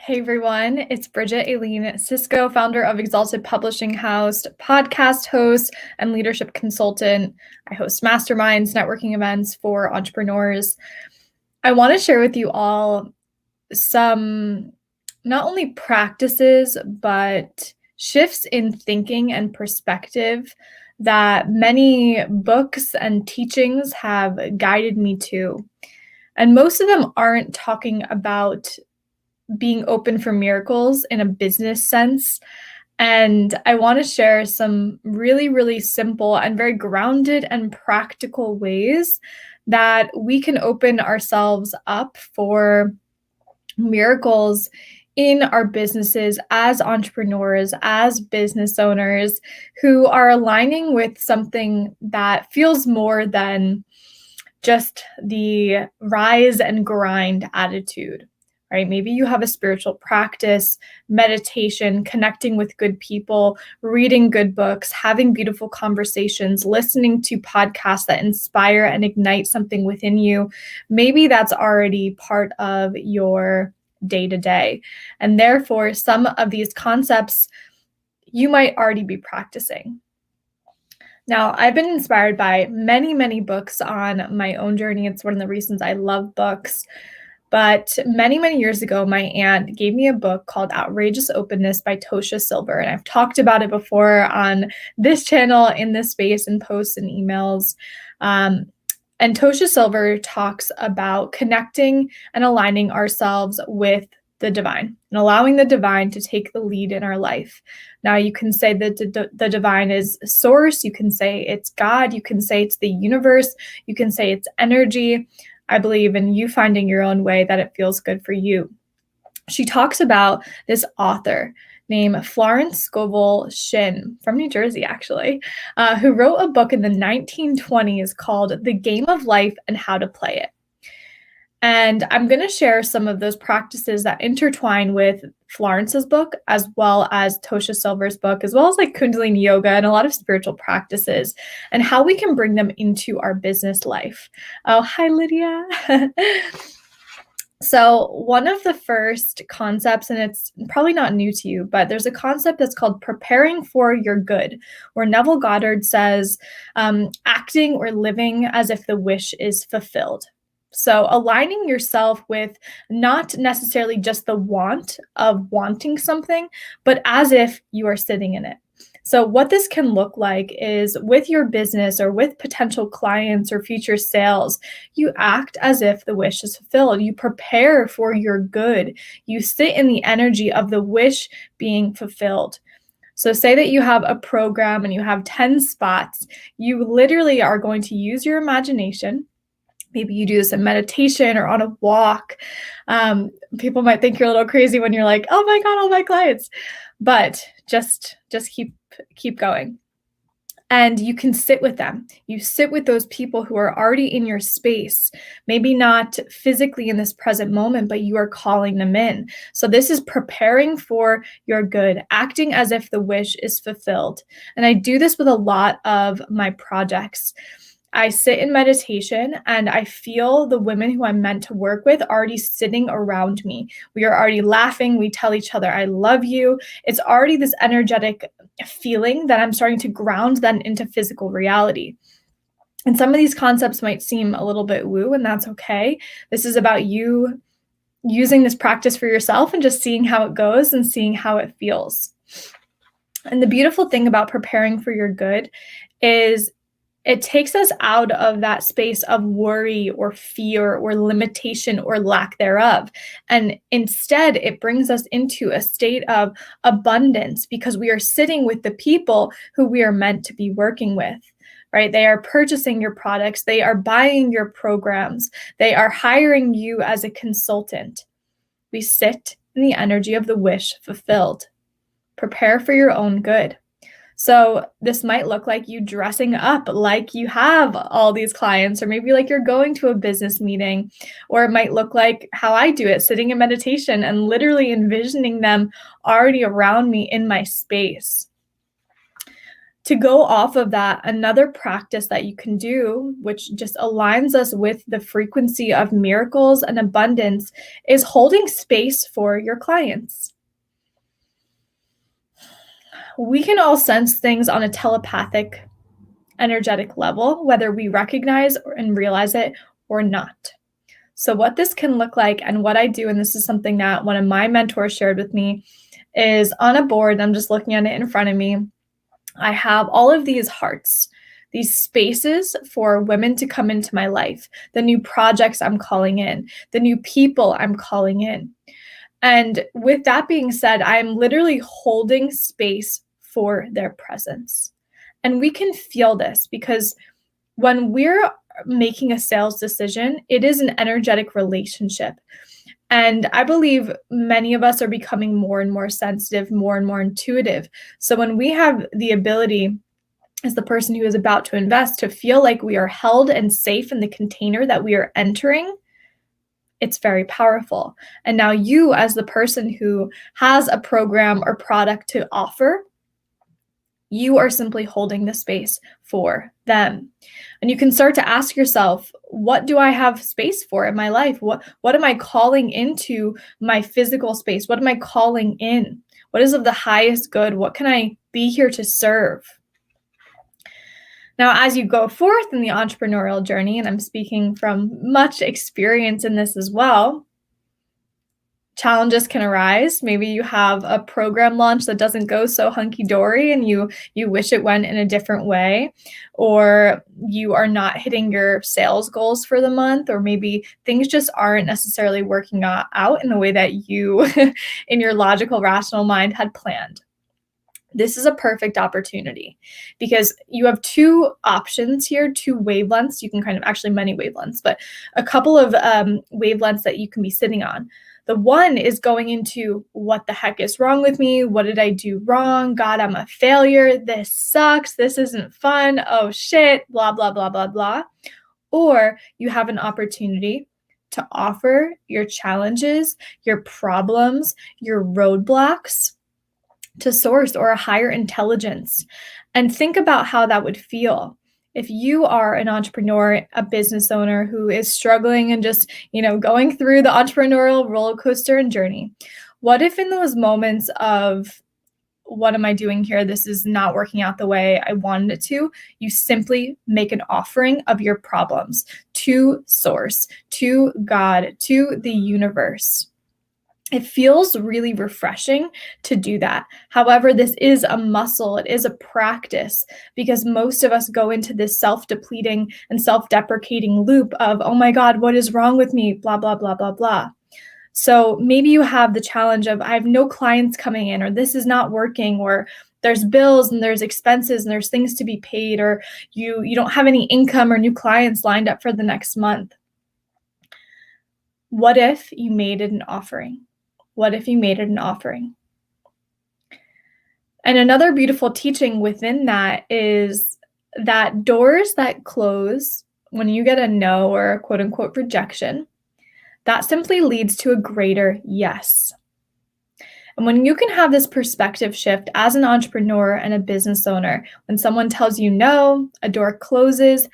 Hey everyone, it's Bridget Aileen Cisco, founder of Exalted Publishing House, podcast host, and leadership consultant. I host masterminds, networking events for entrepreneurs. I want to share with you all some not only practices, but shifts in thinking and perspective that many books and teachings have guided me to. And most of them aren't talking about being open for miracles in a business sense. And I want to share some really, really simple and very grounded and practical ways that we can open ourselves up for miracles in our businesses as entrepreneurs, as business owners who are aligning with something that feels more than just the rise and grind attitude. Right? Maybe you have a spiritual practice, meditation, connecting with good people, reading good books, having beautiful conversations, listening to podcasts that inspire and ignite something within you. Maybe that's already part of your day-to-day. And therefore, some of these concepts you might already be practicing. Now, I've been inspired by many, many books on my own journey. It's one of the reasons I love books. But many, many years ago, my aunt gave me a book called Outrageous Openness by Tosha Silver. And I've talked about it before on this channel, in this space, in posts and emails. And Tosha Silver talks about connecting and aligning ourselves with the divine and allowing the divine to take the lead in our life. Now, you can say that the divine is source. You can say it's God. You can say it's the universe. You can say it's energy. I believe in you finding your own way that it feels good for you. She talks about this author named Florence Scovel Shinn from New Jersey, actually, who wrote a book in the 1920s called The Game of Life and How to Play It. And I'm going to share some of those practices that intertwine with Florence's book, as well as Tosha Silver's book, as well as like Kundalini yoga and a lot of spiritual practices, and how we can bring them into our business life. Oh, hi, Lydia. So one of the first concepts, and it's probably not new to you, but there's a concept that's called preparing for your good, where Neville Goddard says, acting or living as if the wish is fulfilled. So aligning yourself with not necessarily just the want of wanting something, but as if you are sitting in it. So what this can look like is with your business or with potential clients or future sales, you act as if the wish is fulfilled. You prepare for your good. You sit in the energy of the wish being fulfilled. So say that you have a program and you have 10 spots. You literally are going to use your imagination. Maybe you do this in meditation or on a walk. People might think you're a little crazy when you're like, oh my God, all my clients. But just keep going. And you can sit with them. You sit with those people who are already in your space, maybe not physically in this present moment, but you are calling them in. So this is preparing for your good, acting as if the wish is fulfilled. And I do this with a lot of my projects. I sit in meditation and I feel the women who I'm meant to work with already sitting around me. We are already laughing. We tell each other, I love you. It's already this energetic feeling that I'm starting to ground then into physical reality. And some of these concepts might seem a little bit woo, and that's okay. This is about you using this practice for yourself and just seeing how it goes and seeing how it feels. And the beautiful thing about preparing for your good is it takes us out of that space of worry or fear or limitation or lack thereof. And instead, it brings us into a state of abundance because we are sitting with the people who we are meant to be working with, right? They are purchasing your products. They are buying your programs. They are hiring you as a consultant. We sit in the energy of the wish fulfilled. Prepare for your own good. So this might look like you dressing up like you have all these clients, or maybe like you're going to a business meeting, or it might look like how I do it, sitting in meditation and literally envisioning them already around me in my space. To go off of that, another practice that you can do, which just aligns us with the frequency of miracles and abundance, is holding space for your clients. We can all sense things on a telepathic, energetic level, whether we recognize and realize it or not. So what this can look like, and what I do, and this is something that one of my mentors shared with me, is on a board, I'm just looking at it in front of me, I have all of these hearts, these spaces for women to come into my life, the new projects I'm calling in, the new people I'm calling in. And with that being said, I'm literally holding space for their presence. And we can feel this because when we're making a sales decision, it is an energetic relationship. And I believe many of us are becoming more and more sensitive, more and more intuitive. So when we have the ability, as the person who is about to invest, to feel like we are held and safe in the container that we are entering, it's very powerful. And now you, as the person who has a program or product to offer, you are simply holding the space for them. And you can start to ask yourself, what do I have space for in my life? What am I calling into my physical space? What am I calling in? What is of the highest good? What can I be here to serve? Now, as you go forth in the entrepreneurial journey, and I'm speaking from much experience in this as well, challenges can arise. Maybe you have a program launch that doesn't go so hunky-dory and you wish it went in a different way, or you are not hitting your sales goals for the month, or maybe things just aren't necessarily working out in the way that you in your logical, rational mind had planned. This is a perfect opportunity because you have two options here, two wavelengths. You can kind of, actually many wavelengths, but a couple of wavelengths that you can be sitting on. The one is going into, what the heck is wrong with me? What did I do wrong? God, I'm a failure. This sucks. This isn't fun. Oh shit, blah, blah, blah, blah, blah. Or you have an opportunity to offer your challenges, your problems, your roadblocks to source or a higher intelligence. And think about how that would feel. If you are an entrepreneur, a business owner who is struggling and just, going through the entrepreneurial roller coaster and journey, what if in those moments of, what am I doing here? This is not working out the way I wanted it to. You simply make an offering of your problems to source, to God, to the universe. It feels really refreshing to do that. However, this is a muscle. It is a practice because most of us go into this self-depleting and self-deprecating loop of, oh my God, what is wrong with me? Blah, blah, blah, blah, blah. So maybe you have the challenge of, I have no clients coming in, or this is not working, or there's bills and there's expenses and there's things to be paid, or you don't have any income or new clients lined up for the next month. What if you made it an offering? What if you made it an offering? And another beautiful teaching within that is that doors that close when you get a no or a quote unquote rejection, that simply leads to a greater yes. And when you can have this perspective shift as an entrepreneur and a business owner, when someone tells you no, a door closes,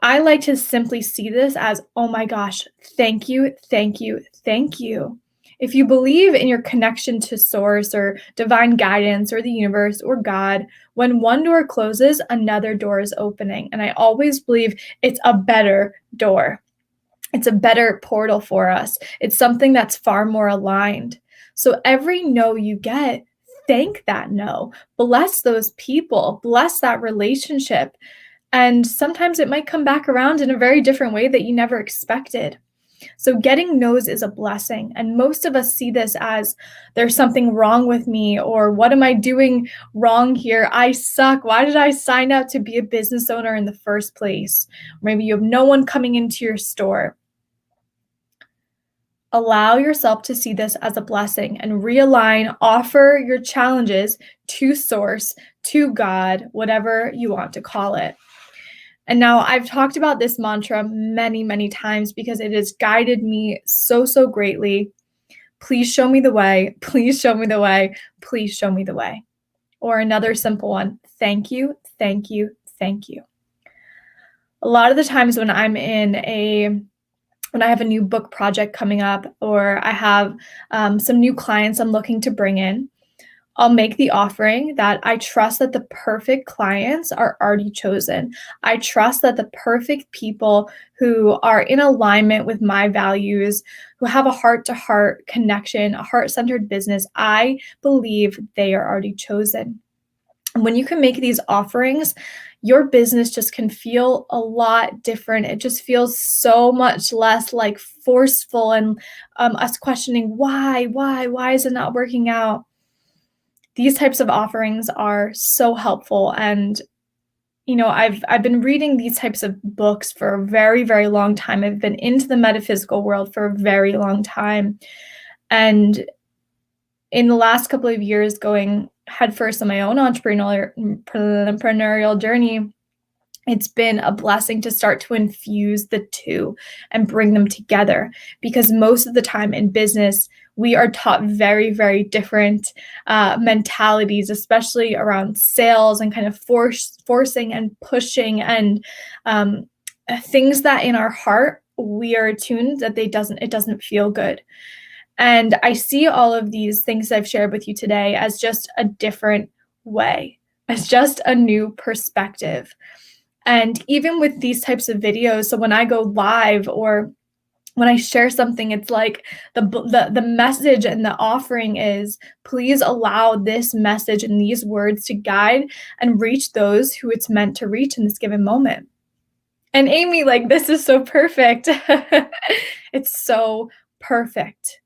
I like to simply see this as, oh my gosh, thank you, thank you, thank you. If you believe in your connection to source or divine guidance or the universe or God, when one door closes, another door is opening. And I always believe it's a better door. It's a better portal for us. It's something that's far more aligned. So every no you get, thank that no. Bless those people. Bless that relationship. And sometimes it might come back around in a very different way that you never expected. So getting no's is a blessing. And most of us see this as, there's something wrong with me, or what am I doing wrong here? I suck. Why did I sign up to be a business owner in the first place? Maybe you have no one coming into your store. Allow yourself to see this as a blessing and realign, offer your challenges to source, to God, whatever you want to call it. And now I've talked about this mantra many, many times because it has guided me so, so greatly. Please show me the way. Please show me the way. Please show me the way. Or another simple one, thank you, thank you, thank you. A lot of the times when I have a new book project coming up, or I have some new clients I'm looking to bring in, I'll make the offering that I trust that the perfect clients are already chosen. I trust that the perfect people who are in alignment with my values, who have a heart-to-heart connection, a heart-centered business, I believe they are already chosen. And when you can make these offerings, your business just can feel a lot different. It just feels so much less like forceful and us questioning why is it not working out? These types of offerings are so helpful. And I've been reading these types of books for a very, very long time. I've been into the metaphysical world for a very long time. And in the last couple of years, going headfirst on my own entrepreneurial journey, it's been a blessing to start to infuse the two and bring them together, because most of the time in business, we are taught very, very different mentalities, especially around sales and kind of forcing and pushing and things that in our heart, we are attuned that it doesn't feel good. And I see all of these things I've shared with you today as just a different way, as just a new perspective. And even with these types of videos, so when I go live or when I share something, it's like the message and the offering is, please allow this message and these words to guide and reach those who it's meant to reach in this given moment. And Amy, like, this is so perfect. It's so perfect,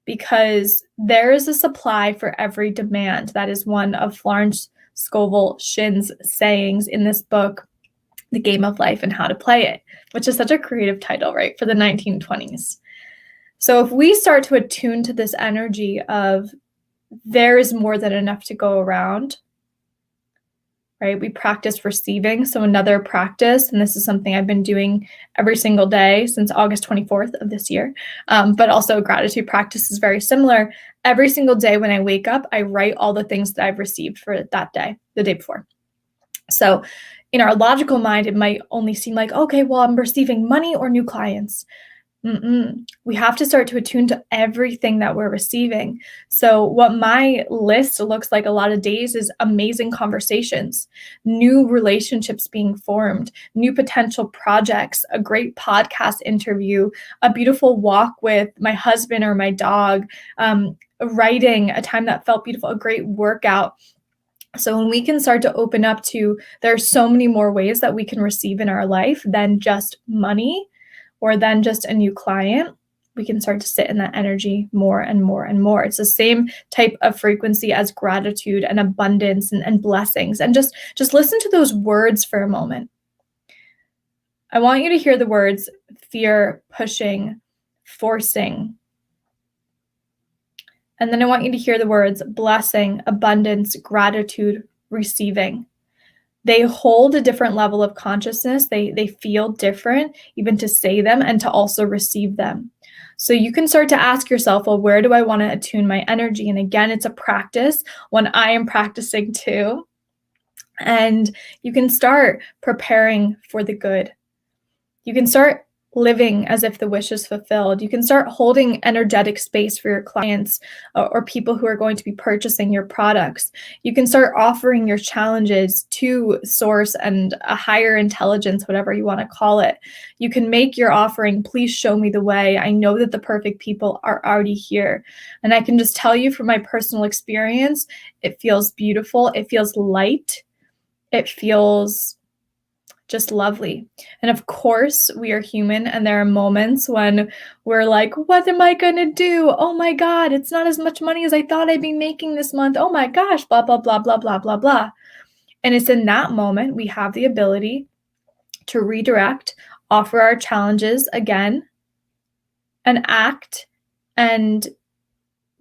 because there is a supply for every demand. That is one of Florence Scovel Shinn's sayings in this book, The Game of Life and How to Play It, which is such a creative title, right, for the 1920s. So if we start to attune to this energy of there is more than enough to go around, right? We practice receiving. So another practice, and this is something I've been doing every single day since August 24th of this year, but also gratitude practice is very similar. Every single day when I wake up, I write all the things that I've received for that day, the day before. So in our logical mind, it might only seem like, okay, well, I'm receiving money or new clients. We have to start to attune to everything that we're receiving. So what my list looks like a lot of days is amazing conversations, new relationships being formed, new potential projects, a great podcast interview, a beautiful walk with my husband or my dog, writing, a time that felt beautiful, a great workout. So when we can start to open up to, there are so many more ways that we can receive in our life than just money or than just a new client, we can start to sit in that energy more and more and more. It's the same type of frequency as gratitude and abundance and blessings. And just listen to those words for a moment. I want you to hear the words fear, pushing, forcing. And then I want you to hear the words blessing, abundance, gratitude, receiving. They hold a different level of consciousness. They feel different, even to say them and to also receive them. So you can start to ask yourself, well, where do I want to attune my energy? And again, it's a practice, when I am practicing too. And you can start preparing for the good. You can start living as if the wish is fulfilled. You can start holding energetic space for your clients or people who are going to be purchasing your products. You can start offering your challenges to source and a higher intelligence, whatever you want to call it. You can make your offering, please show me the way. I know that the perfect people are already here. And I can just tell you from my personal experience, it feels beautiful. It feels light. It feels just lovely. And of course, we are human, and there are moments when we're like, what am I going to do? Oh my God, it's not as much money as I thought I'd be making this month. Oh my gosh, blah, blah, blah, blah, blah, blah, blah. And it's in that moment we have the ability to redirect, offer our challenges again, and act and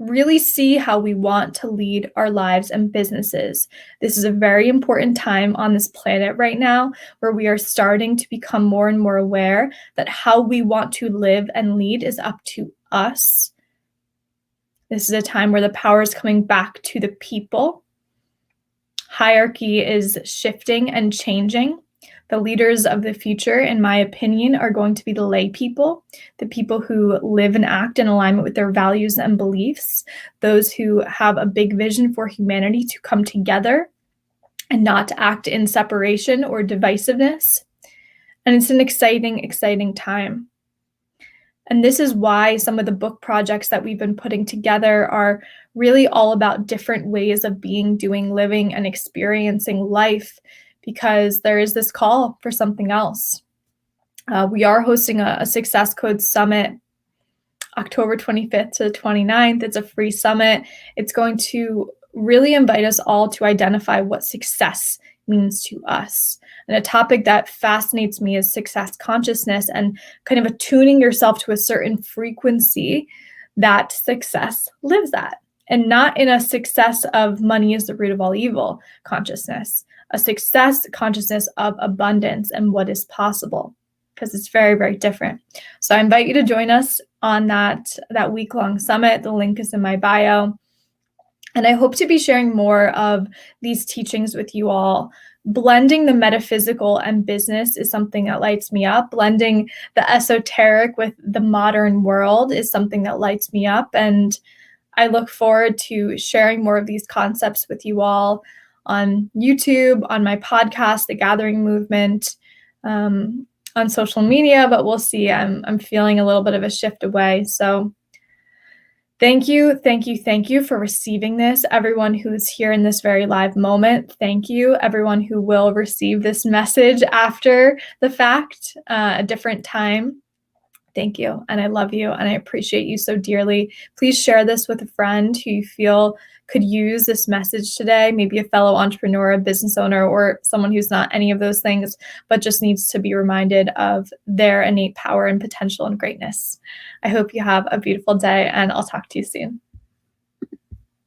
really see how we want to lead our lives and businesses. This is a very important time on this planet right now, where we are starting to become more and more aware that how we want to live and lead is up to us. This is a time where the power is coming back to the people. Hierarchy is shifting and changing. The leaders of the future, in my opinion, are going to be the lay people, the people who live and act in alignment with their values and beliefs, those who have a big vision for humanity to come together and not to act in separation or divisiveness. And it's an exciting, exciting time. And this is why some of the book projects that we've been putting together are really all about different ways of being, doing, living, and experiencing life, because there is this call for something else. We are hosting a Success Code Summit October 25th to 29th. It's a free summit. It's going to really invite us all to identify what success means to us. And a topic that fascinates me is success consciousness and kind of attuning yourself to a certain frequency that success lives at, and not in a success of money is the root of all evil consciousness, a success consciousness of abundance and what is possible, because it's very, very different. So I invite you to join us on that week-long summit. The link is in my bio. And I hope to be sharing more of these teachings with you all. Blending the metaphysical and business is something that lights me up. Blending the esoteric with the modern world is something that lights me up. And I look forward to sharing more of these concepts with you all on YouTube, on my podcast, The Gathering Movement, on social media, but we'll see. I'm feeling a little bit of a shift away. So thank you for receiving this. Everyone who's here in this very live moment, thank you. Everyone who will receive this message after the fact, a different time, thank you. And I love you and I appreciate you so dearly. Please share this with a friend who you feel could use this message today, maybe a fellow entrepreneur, a business owner, or someone who's not any of those things, but just needs to be reminded of their innate power and potential and greatness. I hope you have a beautiful day, and I'll talk to you soon.